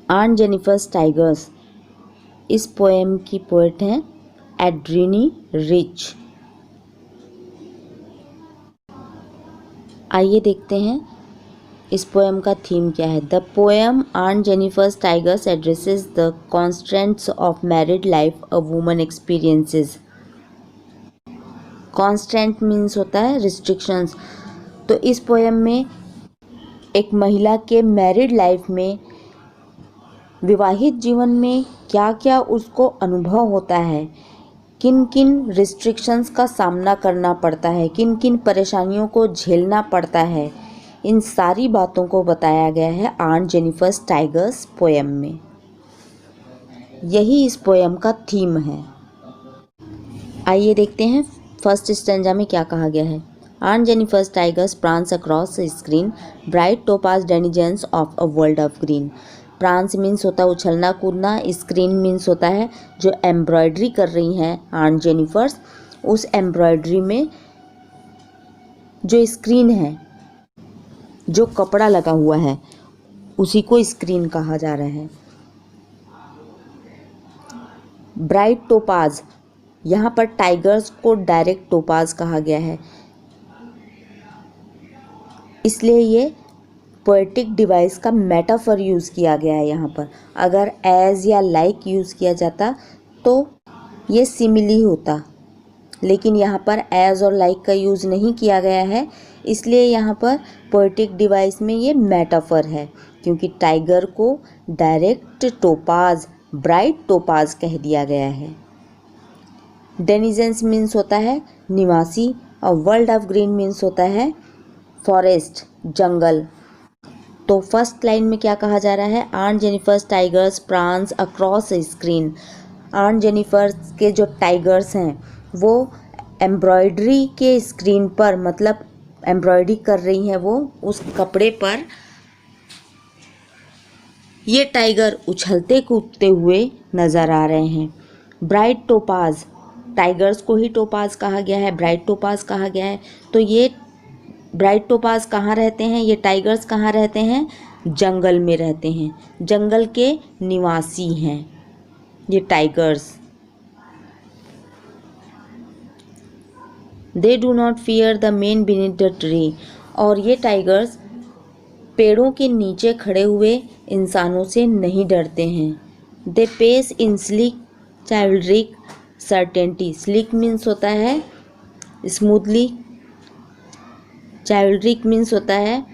Aunt Jennifer's tigers. इस poem की poet हैं एड्रीनी रिच। आइए देखते हैं इस पोएम का थीम क्या है। The poem aunt Jennifer's tigers addresses the constants of married life a woman experiences. Constant means होता है रिस्ट्रिक्शंस। तो इस पोएम में एक महिला के मैरिड लाइफ में, विवाहित जीवन में क्या क्या उसको अनुभव होता है, किन किन रिस्ट्रिक्शंस का सामना करना पड़ता है, किन किन परेशानियों को झेलना पड़ता है, इन सारी बातों को बताया गया है आंट जेनिफर्स टाइगर्स पोएम में। यही इस पोएम का थीम है। आइए देखते हैं फर्स्ट स्टैंजा में क्या कहा गया है। Aunt Jennifer's tigers prance across screen bright topaz denizens of a world of green. Prance means होता है उछलना कूदना, स्क्रीन मीन्स होता है जो एम्ब्रॉयडरी कर रही हैं आंट जेनिफर्स, उस एम्ब्रॉयडरी में जो स्क्रीन है, जो कपड़ा लगा हुआ है, उसी को स्क्रीन कहा जा रहा है। ब्राइट टोपाज, यहाँ पर टाइगर्स को डायरेक्ट टोपाज कहा गया है, इसलिए ये पोएटिक डिवाइस का मेटाफर यूज़ किया गया है यहाँ पर। अगर एज या लाइक यूज़ किया जाता तो ये सिमिली होता, लेकिन यहाँ पर एज और लाइक का यूज़ नहीं किया गया है, इसलिए यहाँ पर पोएटिक डिवाइस में ये मेटाफर है, क्योंकि टाइगर को डायरेक्ट टोपाज, ब्राइट टोपाज कह दिया गया है। डेनिजेंस मीन्स होता है निवासी, और वर्ल्ड ऑफ ग्रीन मीन्स होता है फॉरेस्ट, जंगल। तो फर्स्ट लाइन में क्या कहा जा रहा है, aunt Jennifer's tigers prance across screen. Aunt Jennifer's के जो टाइगर्स हैं वो एम्ब्रॉयडरी के स्क्रीन पर, मतलब एम्ब्रॉयडरी कर रही हैं वो उस कपड़े पर, ये टाइगर उछलते कूदते हुए नज़र आ रहे हैं। ब्राइट टोपाज, टाइगर्स को ही टोपाज कहा गया है, ब्राइट टोपाज कहा गया है। तो ये ब्राइट टोपाज कहाँ रहते हैं, ये टाइगर्स कहाँ रहते हैं, जंगल में रहते हैं, जंगल के निवासी हैं ये tigers. They do not fear the man beneath the tree, और ये टाइगर्स पेड़ों के नीचे खड़े हुए इंसानों से नहीं डरते हैं। They pace in sleek chivalric certainty. Sleek means होता है स्मूथली, चाइल्ड्रिक मीन्स होता है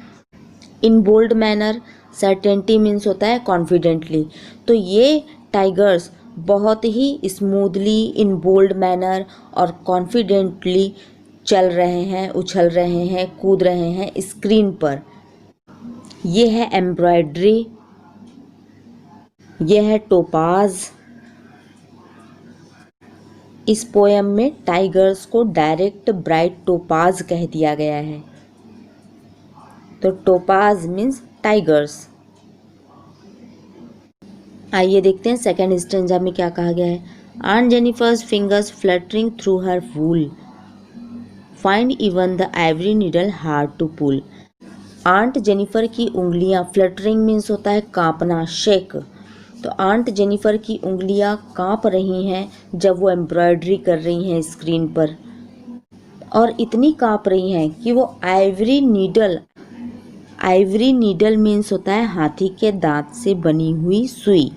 in bold manner, certainty means होता है कॉन्फिडेंटली। तो ये टाइगर्स बहुत ही स्मूथली, इन बोल्ड मैनर और कॉन्फिडेंटली चल रहे हैं, उछल रहे हैं, कूद रहे हैं स्क्रीन पर। ये है एम्ब्रॉयडरी, ये है टोपाज। इस पोएम में टाइगर्स को डायरेक्ट ब्राइट टोपाज कह दिया गया है। तो टोपाज मीन्स टाइगर्स। आइए देखते हैं सेकेंड स्टेंजा में क्या कहा गया है। Aunt Jennifer's fingers fluttering through her wool find even the ivory needle hard to pull. Aunt Jennifer की उंगलियां, फ्लटरिंग मीन्स होता है कांपना, शेक। तो आंट जेनिफर की उंगलियां कांप रही हैं जब वो एम्ब्रॉयडरी कर रही हैं स्क्रीन पर, और इतनी कांप रही हैं कि वो Ivory needle, Ivory needle means होता है हाथी के दांत से बनी हुई सुई।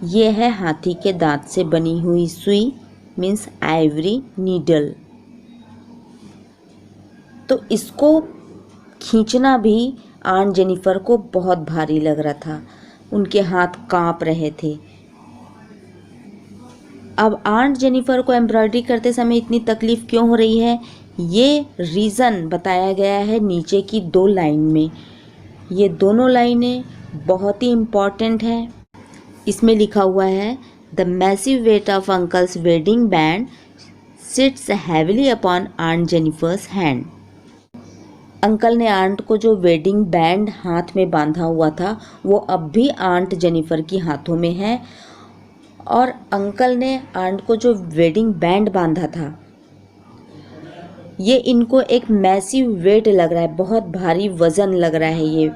ये है हाथी के दांत से बनी हुई सुई मीन्स आइवरी नीडल। तो इसको खींचना भी आंट जेनिफर को बहुत भारी लग रहा था, उनके हाथ कांप रहे थे। अब आंट जेनिफर को एम्ब्रॉयडरी करते समय इतनी तकलीफ़ क्यों हो रही है, ये रीज़न बताया गया है नीचे की 2 लाइन में। ये दोनों लाइनें बहुत ही इम्पॉर्टेंट हैं। इसमें लिखा हुआ है the massive weight of uncle's wedding band sits heavily upon aunt Jennifer's hand. Uncle ने आंट को जो वेडिंग बैंड हाथ में बांधा हुआ था वो अब भी आंट जेनिफर की हाथों में है, और अंकल ने आंट को जो वेडिंग बैंड बांधा था ये इनको एक मैसिव वेट लग रहा है, बहुत भारी वज़न लग रहा है ये,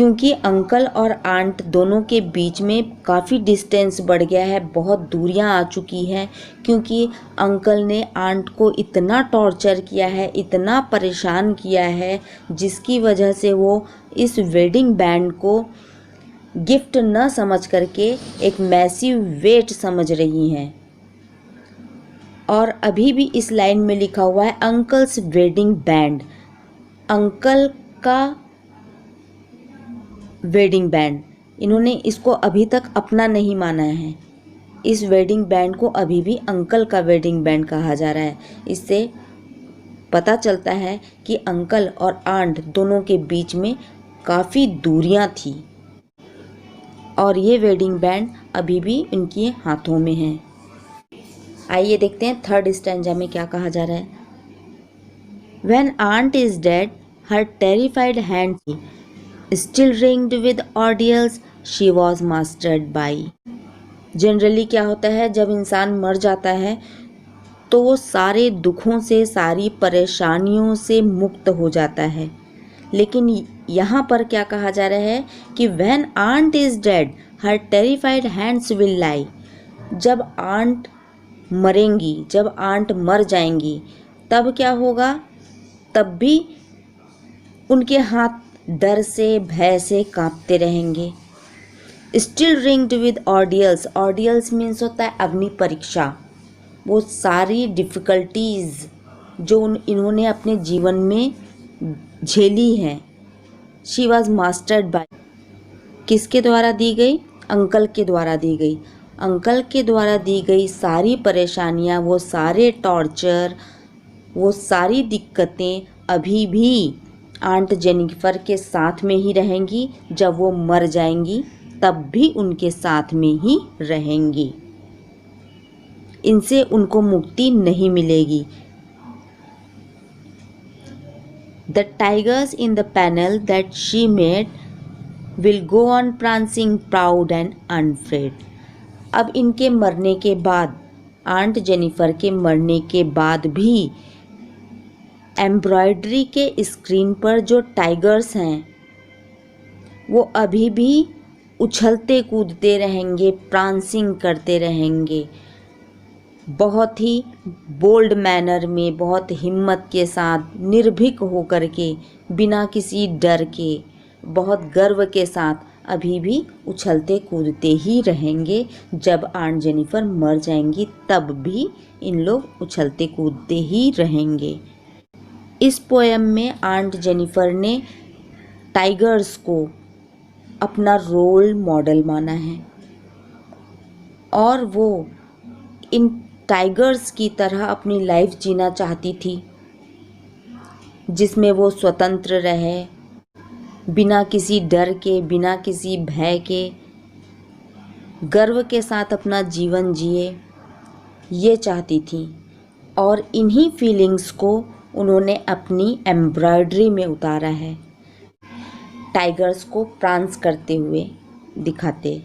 क्योंकि अंकल और आंट दोनों के बीच में काफ़ी डिस्टेंस बढ़ गया है, बहुत दूरियां आ चुकी हैं, क्योंकि अंकल ने आंट को इतना टॉर्चर किया है, इतना परेशान किया है, जिसकी वजह से वो इस वेडिंग बैंड को गिफ्ट न समझ करके एक मैसिव वेट समझ रही हैं। और अभी भी इस लाइन में लिखा हुआ है अंकल्स वेडिंग बैंड, अंकल का वेडिंग बैंड। इन्होंने इसको अभी तक अपना नहीं माना है, इस वेडिंग बैंड को अभी भी अंकल का वेडिंग बैंड कहा जा रहा है। इससे पता चलता है कि अंकल और आंट दोनों के बीच में काफ़ी दूरियां थी और ये वेडिंग बैंड अभी भी उनके हाथों में है। आइए देखते हैं थर्ड स्टैंजा में क्या कहा जा रहा है। When aunt is dead, her terrified hand still ringed with ordeals she was mastered by। Generally क्या होता है, जब इंसान मर जाता है तो वो सारे दुखों से, सारी परेशानियों से मुक्त हो जाता है, लेकिन यहाँ पर क्या कहा जा रहा है कि When aunt is dead, her terrified hands will lie। जब आंट मरेंगी, जब आंट मर जाएंगी, तब क्या होगा, तब भी उनके हाथ डर से, भय से कांपते रहेंगे। स्टिल रिंग्ड विद ऑर्डियल्स, ऑर्डियल्स मीन्स होता है अग्नि परीक्षा। वो सारी डिफ़िकल्टीज़ जो इन्होंने अपने जीवन में झेली हैं, शी वॉज मास्टर्ड बाय, किसके द्वारा दी गई, अंकल के द्वारा दी गई। अंकल के द्वारा दी गई सारी परेशानियाँ, वो सारे टॉर्चर, वो सारी दिक्कतें अभी भी आंट जेनिफर के साथ में ही रहेंगी। जब वो मर जाएंगी तब भी उनके साथ में ही रहेंगी, इनसे उनको मुक्ति नहीं मिलेगी। The tigers in the panel that she made will go on prancing proud and unafraid। अब इनके मरने के बाद, आंट जेनिफर के मरने के बाद भी एम्ब्रॉयडरी के स्क्रीन पर जो टाइगर्स हैं वो अभी भी उछलते कूदते रहेंगे, प्रांसिंग करते रहेंगे, बहुत ही बोल्ड मैनर में, बहुत हिम्मत के साथ, निर्भीक होकर के, बिना किसी डर के, बहुत गर्व के साथ अभी भी उछलते कूदते ही रहेंगे। जब आंट जेनिफर मर जाएंगी तब भी इन लोग उछलते कूदते ही रहेंगे। इस पोएम में आंट जेनिफर ने टाइगर्स को अपना रोल मॉडल माना है और वो इन टाइगर्स की तरह अपनी लाइफ जीना चाहती थी, जिसमें वो स्वतंत्र रहे, बिना किसी डर के, बिना किसी भय के, गर्व के साथ अपना जीवन जिए, ये चाहती थी। और इन्हीं फीलिंग्स को उन्होंने अपनी एम्ब्रॉयडरी में उतारा है, टाइगर्स को प्रांस करते हुए दिखाते।